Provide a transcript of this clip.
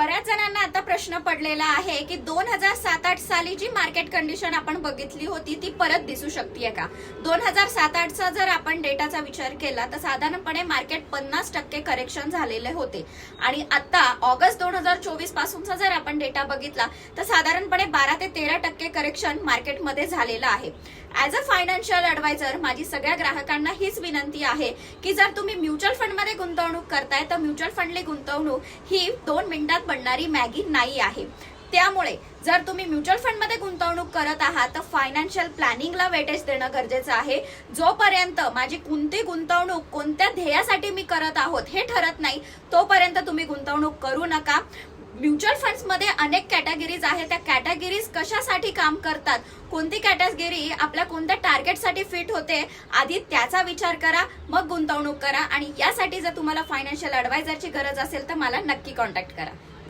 बऱ्याच जणांना आता प्रश्न पडलेला आहे की 2007-8 साली जी मार्केट कंडिशन आपण बघितली होती ती परत दिसू शकते का। 2007-8 चा जर आपण डेटाचा विचार केला तर साधारणपणे मार्केट 50% करेक्शन झालेले होते आणि आता ऑगस्ट 2024 पासूनचा जर आपण डेटा बघितला तर साधारणपणे 12 ते 13% करेक्शन मार्केटमध्ये झालेलं आहे। ऍज अ फायनान्शियल ऍडवायझर माझी सगळ्या ग्राहकांना हीच विनंती आहे की जर तुम्ही म्युच्युअल फंड मध्ये गुंतवणूक करताय तर म्युच्युअल फंडली गुंतवणूक ही 2 मिनिटात बनणारी मॅगी नाही आहे। त्यामुळे जर तुम्ही म्युच्युअल फंड मध्ये गुंतवणूक करत आहात तर फायनान्शियल प्लॅनिंगला वेटेज देणं गरजेचं आहे। जोपर्यंत माझी कोणती गुंतवणूक कोणत्या ध्येयासाठी मी करत आहोत हे ठरत नाही तोपर्यंत तुम्ही गुंतवणूक करू नका। म्युच्युअल फंड्स मध्ये अनेक कॅटेगरीज आहेत, त्या कॅटेगरीज कशासाठी काम करतात, कोणती कॅटेगरी आपल्या कोणत्या टार्गेटसाठी फिट होते, आधी त्याचा विचार करा मग गुंतवणूक करा। आणि यासाठी जर तुम्हाला फायनान्शियल ऍडवायझरची गरज असेल तर मला नक्की कॉन्टॅक्ट करा।